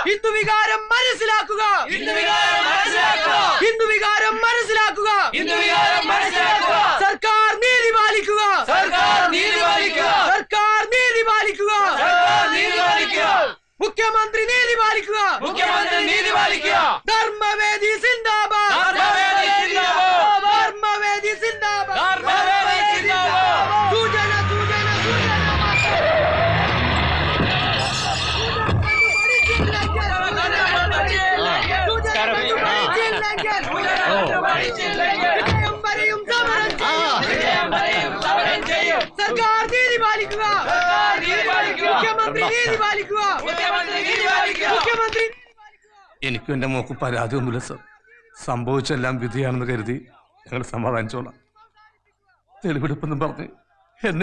ഹിന്ദു വികാരം മനസ്സിലാക്കുക. സർക്കാർ നീതി പാലിക്കുക. മുഖ്യമന്ത്രി നീതി പാലിക്കുക. ധർമ്മവേദി സിന്ദാബാദ്. സർക്കാർ നീതി പാലിക്കുക. എനിക്കും എന്റെ മോക്ക് പരാതിയൊന്നുമില്ല സർ. സംഭവിച്ചെല്ലാം വിധിയാണെന്ന് കരുതി ഞങ്ങൾ സമാധാനിച്ചോളാം. തെളിവെടുപ്പെന്നും പറഞ്ഞ്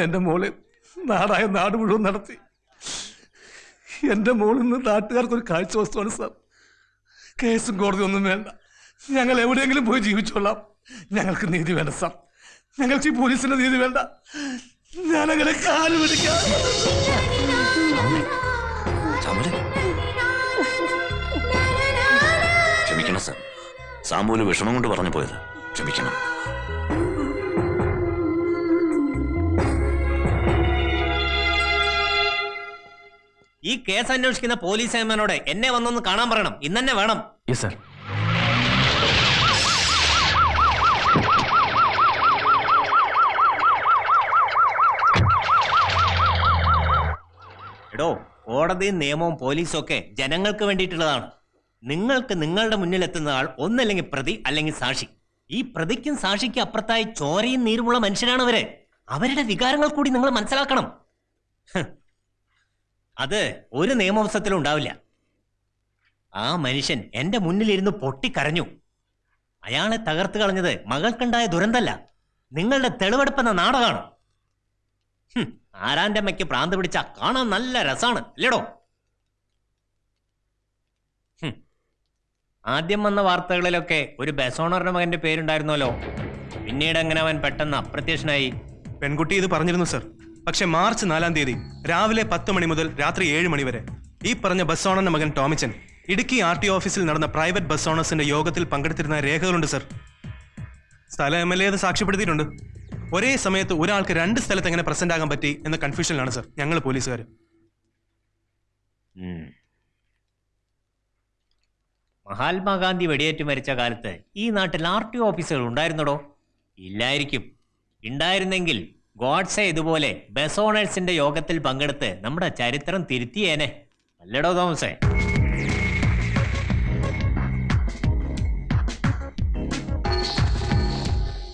എന്റെ മോളെ നാടായ നാട് മുഴുവൻ നടത്തി. എന്റെ മോളിൽ നിന്ന് നാട്ടുകാർക്കൊരു കാഴ്ച വസ്തുവാണ് സാർ. കേസും കോടതി ഒന്നും വേണ്ട. ഞങ്ങൾ എവിടെയെങ്കിലും പോയി ജീവിച്ചോളാം. ഞങ്ങൾക്ക് നീതി വേണ്ട സാർ. ഞങ്ങൾക്ക് ഈ പോലീസിന്റെ നീതി വേണ്ട. ഞാനങ്ങനെ കാല് പിടിക്കാം. ക്ഷമിക്കണം സാർ. സാമൂല് വിഷമം കൊണ്ട് പറഞ്ഞു പോയത്. ക്ഷമിക്കണം. ഈ കേസ് അന്വേഷിക്കുന്ന പോലീസ് ഏമാനോട് എന്നെ വന്നൊന്ന് കാണാൻ പറയണം. ഇന്നെ വേണം. Yes sir. എടോ, കോടതിയും നിയമവും പോലീസും ഒക്കെ ജനങ്ങൾക്ക് വേണ്ടിയിട്ടുള്ളതാണ്. നിങ്ങൾക്ക് നിങ്ങളുടെ മുന്നിലെത്തുന്ന ആൾ ഒന്നല്ലെങ്കിൽ പ്രതി അല്ലെങ്കിൽ സാക്ഷി. ഈ പ്രതിക്കും സാക്ഷിക്കും അപ്പുറത്തായി ചോരയും നീരുമുള്ള മനുഷ്യരാണ് അവര്. അവരുടെ വികാരങ്ങൾ കൂടി നിങ്ങൾ മനസ്സിലാക്കണം. അത് ഒരു നിയമവശത്തിലും ഉണ്ടാവില്ല. ആ മനുഷ്യൻ എന്റെ മുന്നിലിരുന്ന് പൊട്ടിക്കരഞ്ഞു. അയാളെ തകർത്ത് കളഞ്ഞത് മകൾക്കുണ്ടായ ദുരന്തല്ല, നിങ്ങളുടെ തെളിവെടുപ്പെന്ന നാടകമാണ്. ആരാന്റെ അമ്മയ്ക്ക് പ്രാന്ത് പിടിച്ച കാണാൻ നല്ല രസാണ് അല്ലേടോ? ആദ്യം വന്ന വാർത്തകളിലൊക്കെ ഒരു ബസ് ഓണറുടെ മകന്റെ പേരുണ്ടായിരുന്നല്ലോ. പിന്നീട് എങ്ങനെ അവൻ പെട്ടെന്ന് അപ്രത്യക്ഷനായി? പെൺകുട്ടി ഇത് പറഞ്ഞിരുന്നു സർ. പക്ഷെ മാർച്ച് 4-ാം തീയതി രാവിലെ 10 മണി മുതൽ രാത്രി 7 മണി വരെ ഈ പറഞ്ഞ ബസ് ഓണറിന്റെ മകൻ ടോമിച്ചൻ ഇടുക്കി RTO ഓഫീസിൽ നടന്ന പ്രൈവറ്റ് ബസ് ഓണേഴ്സിന്റെ യോഗത്തിൽ പങ്കെടുത്തിരുന്ന രേഖകളുണ്ട് സർ. സ്ഥലം MLA അത് സാക്ഷ്യപ്പെടുത്തിയിട്ടുണ്ട്. ഒരേ സമയത്ത് ഒരാൾക്ക് 2 സ്ഥലത്ത് എങ്ങനെ പ്രസന്റ് ആകാൻ പറ്റി എന്ന കൺഫ്യൂഷനിലാണ് സർ ഞങ്ങൾ പോലീസുകാർ. മഹാത്മാഗാന്ധി വെടിയേറ്റ് മരിച്ച കാലത്ത് ഈ നാട്ടിൽ RTO ഓഫീസുകൾ ഉണ്ടായിരുന്നടോ? ഇല്ലായിരിക്കും. ഉണ്ടായിരുന്നെങ്കിൽ ഗോഡ്സെ ഇതുപോലെ ബസ് ഓണേഴ്സിന്റെ യോഗത്തിൽ പങ്കെടുത്ത് നമ്മുടെ ചരിത്രം തിരുത്തിയേനെ. അല്ലടോ തോമസേ?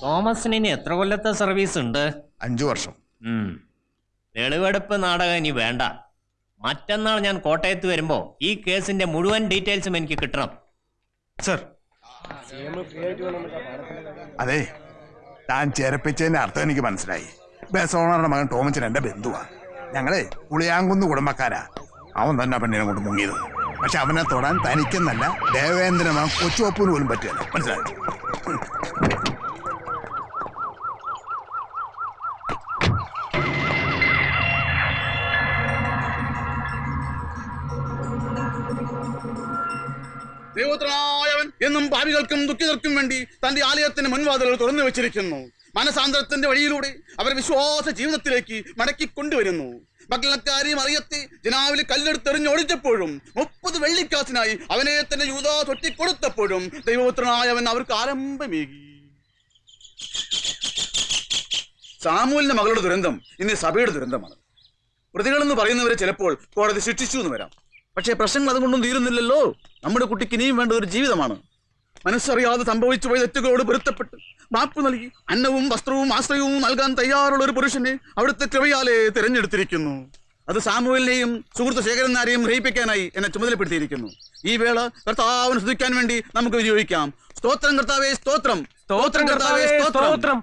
തോമസിന് ഇനി എത്ര കൊല്ലത്തെ സർവീസ് ഉണ്ട്? 5 വർഷം. തെളിവെടുപ്പ് നാടകം ഇനി വേണ്ട. മറ്റന്നാൾ ഞാൻ കോട്ടയത്ത് വരുമ്പോ ഈ കേസിന്റെ മുഴുവൻ ഡീറ്റെയിൽസും എനിക്ക് കിട്ടണം. സർ. അതെ, താൻ ചേരപ്പിച്ചതിന്റെ അർത്ഥം എനിക്ക് മനസ്സിലായി. ബസ് ഓണറുടെ മകൻ ടോമിച്ചൻ എന്റെ ബന്ധുവാണ്. ഞങ്ങളെ പുളിയാങ്കുന്ന് കുടുംബക്കാരാ. അവൻ തന്നെ പെണ്ണിനെ കൊണ്ട് മുങ്ങിയത്. പക്ഷെ അവനെ തൊടാൻ തനിക്കെന്നല്ല ദേവേന്ദ്രനാ കൊച്ചുവപ്പൂന് പോലും പറ്റില്ല. മനസ്സിലായി? ദൈവോത്തരനായവൻ എന്നും ഭാവികൾക്കും ദുഃഖിതർക്കും വേണ്ടി തന്റെ ആലയത്തിന് മുൻവാതിലുകൾ തുറന്നു വെച്ചിരിക്കുന്നു. മനസാന്തരത്തിന്റെ വഴിയിലൂടെ അവർ വിശ്വാസ ജീവിതത്തിലേക്ക് മടക്കി കൊണ്ടുവരുന്നു. മക്കളക്കാരി മറിയത്തെ ജനാവിൽ കല്ലെടുത്തെറിഞ്ഞൊടിച്ചപ്പോഴും 30 വെള്ളിക്കാശിനായി അവനെ തന്നെ യൂദാസ് ഒറ്റിക്കൊടുത്തപ്പോഴും ദൈവോത്തരനായവൻ അവർക്ക് ആരംഭമേകി. സാമൂലിന്റെ മകളുടെ ദുരന്തം ഇന്ന് സഭയുടെ ദുരന്തമാണ്. പ്രതികളെന്ന് പറയുന്നവരെ ചിലപ്പോൾ കോടതി ശിക്ഷിച്ചു എന്ന് വരാം. പക്ഷേ പ്രശ്നങ്ങൾ അതുകൊണ്ടും തീരുന്നില്ലല്ലോ. നമ്മുടെ കുട്ടിക്ക് ഇനിയും വേണ്ട ഒരു ജീവിതമാണ്. മനസ്സറിയാതെ സംഭവിച്ചു പോയ തെറ്റുകളോട് പൊരുത്തപ്പെട്ട് മാപ്പ് നൽകി അന്നവും വസ്ത്രവും ആശ്രയവും നൽകാൻ തയ്യാറുള്ള ഒരു പുരുഷനെ അവിടുത്തെ കൃപയാലെ തിരഞ്ഞെടുത്തിരിക്കുന്നു. അത് സാമുവേലിനെയും സുഹൃത്ത് ശേഖരനാരെയും ഗ്രഹിപ്പിക്കാനായി എന്നെ ചുമതലപ്പെടുത്തിയിരിക്കുന്നു. ഈ വേള കർത്താവിനെ സ്തുതിക്കാൻ വേണ്ടി നമുക്ക് വിനിയോഗിക്കാം. സ്തോത്രം കർത്താവേ സ്തോത്രം, സ്തോത്രം കർത്താവേ സ്തോത്രം.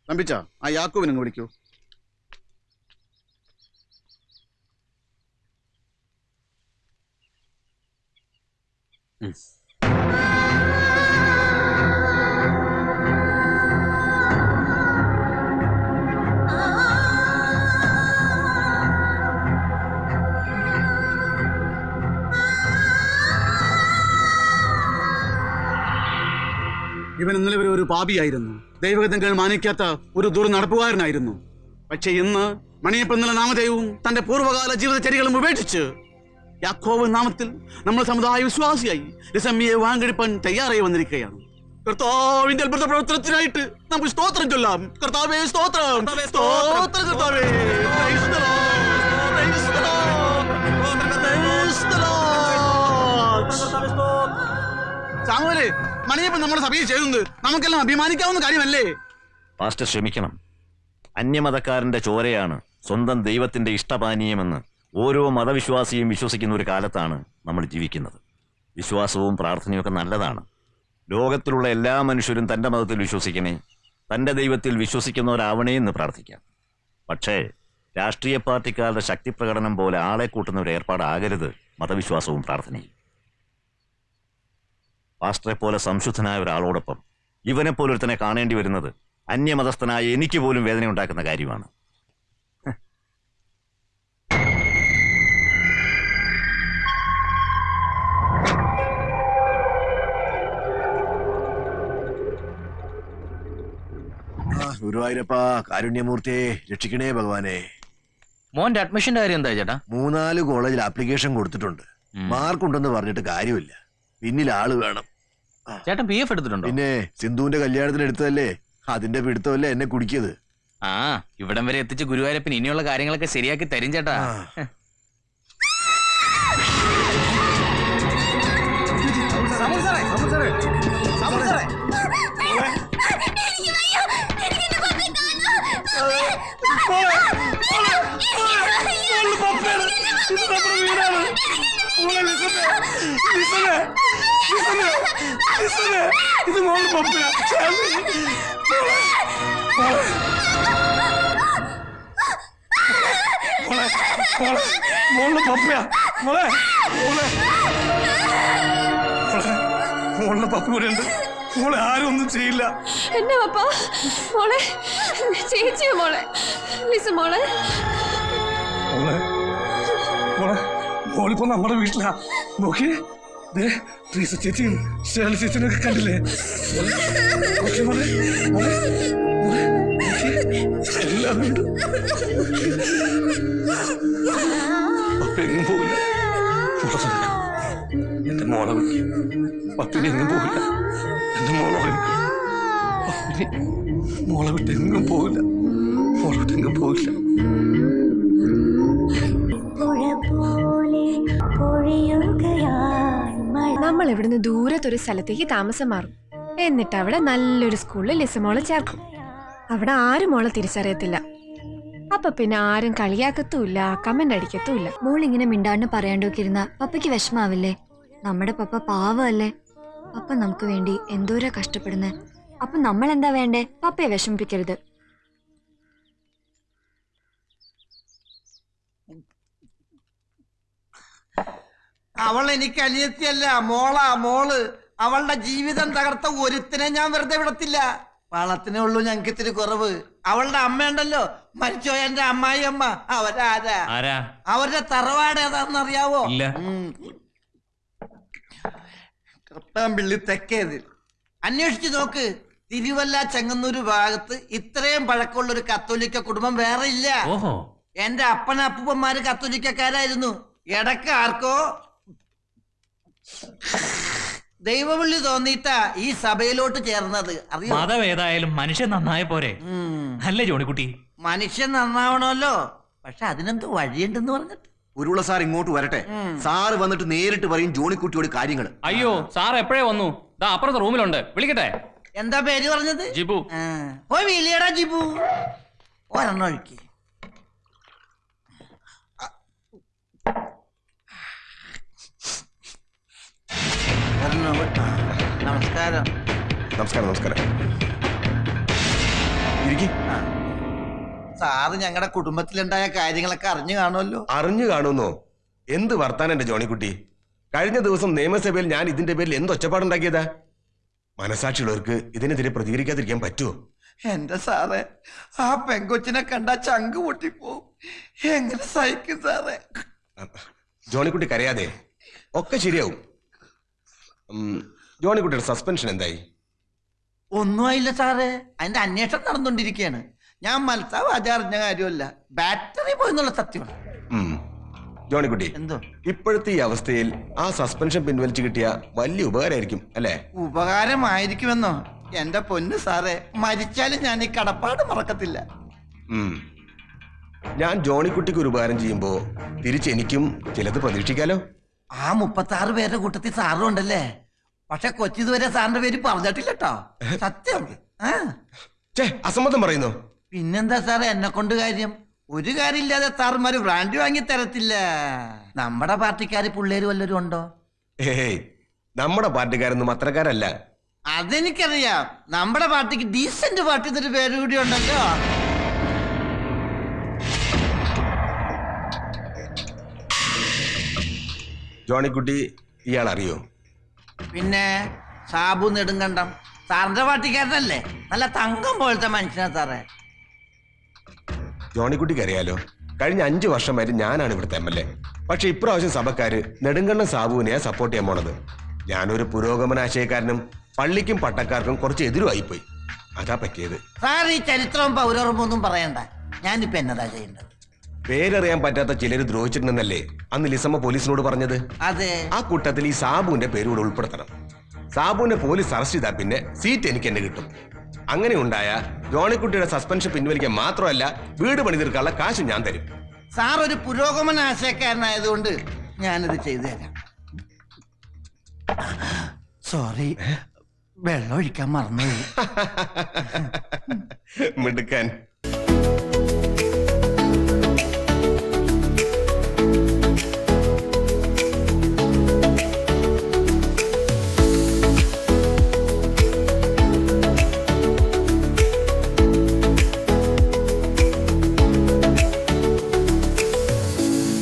നമ്പിച്ച ആ യാക്കോബിനെ വിളിക്കൂ. ഇവൻ ഇന്നലെ വരെ ഒരു പാപിയായിരുന്നു, ദൈവഗതങ്ങൾ മാനിക്കാത്ത ഒരു ദുർനടപ്പുകാരനായിരുന്നു. പക്ഷെ ഇന്ന് മണിയപ്പൻ എന്നുള്ള നാമധേയവും തന്റെ പൂർവ്വകാല ജീവിതചര്യകളും ഉപേക്ഷിച്ച് യാക്കോബ് നാമത്തിൽ നമ്മൾ സമുദായ വിശ്വാസിയായി രസമ്യയെ വാങ്കെടുപ്പാൻ തയ്യാറായി വന്നിരിക്കുകയാണ്. കർത്താവിന്റെ അത്ഭുത പ്രവർത്തനത്തിനായിട്ട് നമുക്ക് സ്തോത്രം ചൊല്ലാം. കർത്താവേ സ്തോത്രം, സ്തോത്രം കർത്താവേ. Praise the Lord, praise the Lord, praise the Lord. സാമുവേലേ, Maniyappan നമ്മുടെ സഭയിൽ ചെയ്യുന്നത് നമുക്കെല്ലാം അഭിമാനിക്കാവുന്ന കാര്യമല്ലേ? പാസ്റ്റർ ക്ഷമിക്കണം. അന്യമതക്കാരന്റെ ചോരയാണ് സ്വന്തം ദൈവത്തിന്റെ ഇഷ്ടപാനീയമെന്ന് ഓരോ മതവിശ്വാസിയും വിശ്വസിക്കുന്ന ഒരു കാലത്താണ് നമ്മൾ ജീവിക്കുന്നത്. വിശ്വാസവും പ്രാർത്ഥനയൊക്കെ നല്ലതാണ്. ലോകത്തിലുള്ള എല്ലാ മനുഷ്യരും തൻ്റെ മതത്തിൽ വിശ്വസിക്കണേ, തൻ്റെ ദൈവത്തിൽ വിശ്വസിക്കുന്നവരാവണേ എന്ന് പ്രാർത്ഥിക്കാം. പക്ഷേ രാഷ്ട്രീയ പാർട്ടിക്കാരുടെ ശക്തി പ്രകടനം പോലെ ആളെ കൂട്ടുന്ന ഒരു ഏർപ്പാടാകരുത് മതവിശ്വാസവും പ്രാർത്ഥനയും. പാസ്റ്ററെ പോലെ സംശുദ്ധനായ ഒരാളോടൊപ്പം ഇവനെപ്പോലൊരുത്തനെ കാണേണ്ടി വരുന്നത് അന്യമതസ്ഥനായ എനിക്ക് പോലും വേദന ഉണ്ടാക്കുന്ന കാര്യമാണ്. ഗുരുവായൂരപ്പ, കാരുണ്യമൂർത്തിയെ രക്ഷിക്കണേ ഭഗവാനെ. മോന്റെ അഡ്മിഷന്റെ കാര്യം എന്താ ചേട്ടാ? 3-4 കോളേജിൽ ആപ്ലിക്കേഷൻ കൊടുത്തിട്ടുണ്ട്. മാർക്കുണ്ടെന്ന് പറഞ്ഞിട്ട് കാര്യമില്ല, പിന്നിൽ ആള് വേണം. ചേട്ടൻ PF എടുത്തിട്ടുണ്ടോ? പിന്നെ സിന്ധുവിന്റെ കല്യാണത്തിന് എടുത്തതല്ലേ, അതിന്റെ പിടുത്തമല്ലേ എന്നെ കുടിക്കിയത്. ആ, ഇവിടം വരെ എത്തിച്ച് ഗുരുവായൂരപ്പൻ ഇനിയുള്ള കാര്യങ്ങളൊക്കെ ശരിയാക്കി തരും ചേട്ടാ. ഇത് മോളുടെ പപ്പയാ. മോളുടെ പപ്പയാ. മോളെ മോളെ മോളുടെ പപ്പ ഇവിടെ ഉണ്ട്. മോളെ ആരും ഒന്നും ചെയ്യില്ല. എന്നെ പപ്പ മോളെ, ചേച്ചിയോ മോളെ, ലിസ മോളെ. മോളെ മോളെ മോളിപ്പോ നമ്മുടെ വീട്ടിലാ. നോക്കിയേ, ട്രീസ ചേച്ചിയും ഷേർലി ചേച്ചിനൊക്കെ കണ്ടില്ലേ? മോളെ മോളെ മോളെ എല്ലാവരും ഉണ്ട്. പപ്പ എങ്ങും പോവില്ല. എന്റെ മോളെ പപ്പിന് എങ്ങും പോവില്ല. എന്റെ മോളെ പപ്പിന് മോളെ വിട്ട് എങ്ങും പോവില്ല. മോളെ വിട്ട് എങ്ങും പോവില്ല. നമ്മൾ ഇവിടുന്ന് ദൂരത്തൊരു സ്ഥലത്തേക്ക് താമസം മാറും. എന്നിട്ട് അവിടെ നല്ലൊരു സ്കൂളിൽ ലിസമോളെ ചേർക്കും. അവിടെ ആരും മോളെ തിരിച്ചറിയത്തില്ല. അപ്പൊ പിന്നെ ആരും കളിയാക്കത്തുമില്ല, കമന്റ് അടിക്കത്തുമില്ല. മോൾ ഇങ്ങനെ മിണ്ടാണ്ട് പറയാണ്ടൊക്കെ ഇരുന്ന പപ്പയ്ക്ക് വിഷമാവില്ലേ? നമ്മുടെ പപ്പ പാവല്ലേ? പപ്പ നമുക്ക് വേണ്ടി എന്തോരാ കഷ്ടപ്പെടുന്നേ. അപ്പൊ നമ്മൾ എന്താ വേണ്ടേ? പപ്പയെ വിഷമിപ്പിക്കരുത്. അവൾ എനിക്ക് അനിയത്തിയല്ല, മോളാ മോള്. അവളുടെ ജീവിതം തകർത്ത ഒരുത്തിനെ ഞാൻ വെറുതെ വിടത്തില്ല. വളത്തിനേ ഉള്ളൂ ഞങ്ങൾക്ക് ഇത്തിരി കുറവ്. അവളുടെ അമ്മയുണ്ടല്ലോ, മരിച്ചോയ എന്റെ അമ്മായി അമ്മ. അവരാരാ? അവരുടെ തറവാട് ഏതാണെന്നറിയാവോ? കട്ടാമ്പിള്ളി തെക്കേത്. അന്വേഷിച്ചു നോക്ക്. തിരുവല്ല ചെങ്ങന്നൂര് ഭാഗത്ത് ഇത്രയും പഴക്കമുള്ള ഒരു കത്തോലിക്ക കുടുംബം വേറെ ഇല്ല. എന്റെ അപ്പന അപ്പൂപ്പന്മാര് കത്തോലിക്കക്കാരായിരുന്നു. ഇടക്ക് ആർക്കോ ദൈവവിളി തോന്നിയിട്ടാ ഈ സഭയിലോട്ട് ചേർന്നത്. അറിയോ? മതം ഏതായാലും മനുഷ്യൻ നന്നായ പോരെ അല്ലേ ജോണിക്കുട്ടി? മനുഷ്യൻ നന്നാവണമല്ലോ, പക്ഷെ അതിനെന്ത് വഴിയുണ്ടെന്ന് പറഞ്ഞിട്ട്. ഉരുള സാർ ഇങ്ങോട്ട് വരട്ടെ. സാറ് വന്നിട്ട് നേരിട്ട് പറയും ജോണിക്കുട്ടിയോട് കാര്യങ്ങൾ. അയ്യോ, സാർ എപ്പോഴേ വന്നു? ദാ അപ്പുറത്തെ റൂമിലുണ്ട്, വിളിക്കട്ടെ? എന്താ പേര് പറഞ്ഞത്? ജിബു. പോയി വീലിയടാ ജിബു. ഒരെണ്ണം ഒഴുക്കി. നമസ്കാരം. നമസ്കാരം. നമസ്കാരം. സാറ് ഞങ്ങളുടെ കുടുംബത്തിലുണ്ടായ കാര്യങ്ങളൊക്കെ അറിഞ്ഞു കാണുമല്ലോ. അറിഞ്ഞു കാണുന്നോ? എന്ത് വർത്താനം എന്റെ ജോണിക്കുട്ടി. കഴിഞ്ഞ ദിവസം നിയമസഭയിൽ ഞാൻ ഇതിന്റെ പേരിൽ എന്ത് ഒച്ചപ്പാടുണ്ടാക്കിയതാ? മനസാക്ഷിയുള്ളവർക്ക് ഇതിനെതിരെ പ്രതികരിക്കാതിരിക്കാൻ പറ്റുമോ? എന്റെ സാറേ, ആ പെങ്കൊച്ചിനെ കണ്ടാ ചങ്ക് പൊട്ടിപ്പോവും. എങ്ങനെ സഹിക്കും സാറേ? ജോണിക്കുട്ടി കരയാതെ, ഒക്കെ ശരിയാവും. ജോണിക്കുട്ടിയുടെ സസ്പെൻഷൻ എന്തായി? ഒന്നും ആയില്ല സാറേ, അതിന്റെ അന്വേഷണം നടന്നുകൊണ്ടിരിക്കുകയാണ്. ഞാൻ മനസ്സാവാതെ അറിഞ്ഞ കാര്യമല്ല, ബാറ്ററി പോയെന്നുള്ള സത്യമാണ്. ഉം. ജോണിക്കുട്ടി, എന്തോ ഇപ്പോഴത്തെ ഈ അവസ്ഥയിൽ ആ സസ്പെൻഷൻ പിൻവലിച്ചു കിട്ടിയ വലിയ ഉപകാരമായിരിക്കും അല്ലേ? ഉപകാരമായിരിക്കുമെന്നോ? എന്റെ പൊന്നു സാറേ, മരിച്ചാലും ഞാൻ ഈ കടപ്പാട് മറക്കത്തില്ല. ഉം. ഞാൻ ജോണിക്കുട്ടിക്ക് ഒരു ഉപകാരം ചെയ്യുമ്പോ തിരിച്ചെനിക്കും ചിലത് പ്രതീക്ഷിക്കാലോ. ആ 36 പേരുടെ കൂട്ടത്തിൽ സാറും ഉണ്ടല്ലേ? പക്ഷെ കൊച്ചിതുവരെ സാറിന്റെ പേര് പറഞ്ഞിട്ടില്ല കേട്ടോ. സത്യം. ആ ഛേ, അസമ്മതം പറയുന്നു. പിന്നെന്താ സാറേ എന്നെ കൊണ്ട് കാര്യം? ഒരു കാര്യമില്ലാതെ സാറുമാര് ബ്രാൻഡ് വാങ്ങി തരത്തില്ല. നമ്മുടെ പാർട്ടിക്കാര് പിള്ളേര് വല്ലവരും ഉണ്ടോ? ഏയ്, നമ്മുടെ പാർട്ടിക്കാരൊന്നും അത്രക്കാരല്ല. അതെനിക്കറിയാം. നമ്മുടെ പാർട്ടിക്ക് ഡീസന്റ് പാർട്ടി എന്നൊരു പേര് കൂടി ഉണ്ടല്ലോ. ജോണിക്കുട്ടി ഇയാൾ അറിയോ? പിന്നെ സാബു നെടുങ്കണ്ടം സാറിന്റെ പാർട്ടിക്കാരനല്ലേ? നല്ല തങ്കം പോലത്തെ മനുഷ്യനാ സാറേ. ജോണിക്കുട്ടിക്ക് അറിയാലോ, കഴിഞ്ഞ 5 വർഷം വരെ ഞാനാണ് ഇവിടുത്തെ MLA. പക്ഷെ ഇപ്രാവശ്യം സഭക്കാര് നെടുങ്കണ്ണൻ സാബുവിനെയാ സപ്പോർട്ട് ചെയ്യാൻ പോണത്. ഞാനൊരു പുരോഗമനാശയക്കാരനും പള്ളിക്കും പട്ടക്കാർക്കും കുറച്ച് എതിരുമായിപ്പോയി. അതാ പറ്റിയത്. സാർ ഈ ചരിത്രവും പൗരോർമ്മ ഒന്നും പറയണ്ട. ഞാനിപ്പോ എന്നതാ ചെയ്യേണ്ടത്? പേരറിയാൻ പറ്റാത്ത ചിലര് ദ്രോഹിച്ചിട്ടുണ്ടെന്നല്ലേ അന്ന് ലിസമ്മ പോലീസിനോട് പറഞ്ഞത്? അതെ. ആ കൂട്ടത്തിൽ ഈ സാബുവിന്റെ പേര് കൂടെ ഉൾപ്പെടുത്തണം. സാബുവിനെ പോലീസ് അറസ്റ്റ് ചെയ്താൽ പിന്നെ സീറ്റ് എനിക്ക് എന്നെ കിട്ടും. അങ്ങനെ ഉണ്ടായ ജോണിക്കുട്ടിയുടെ സസ്പെൻഷൻ പിൻവലിക്കാൻ മാത്രമല്ല, വീട് പണി തീർക്കാനുള്ള കാശ് ഞാൻ തരും. സാർ ഒരു പുരോഗമന ആശയക്കാരനായതുകൊണ്ട് ഞാനിത് ചെയ്തു തരാം. സോറി, വെള്ളം ഒഴിക്കാൻ മറന്നു. മിടുക്കാൻ.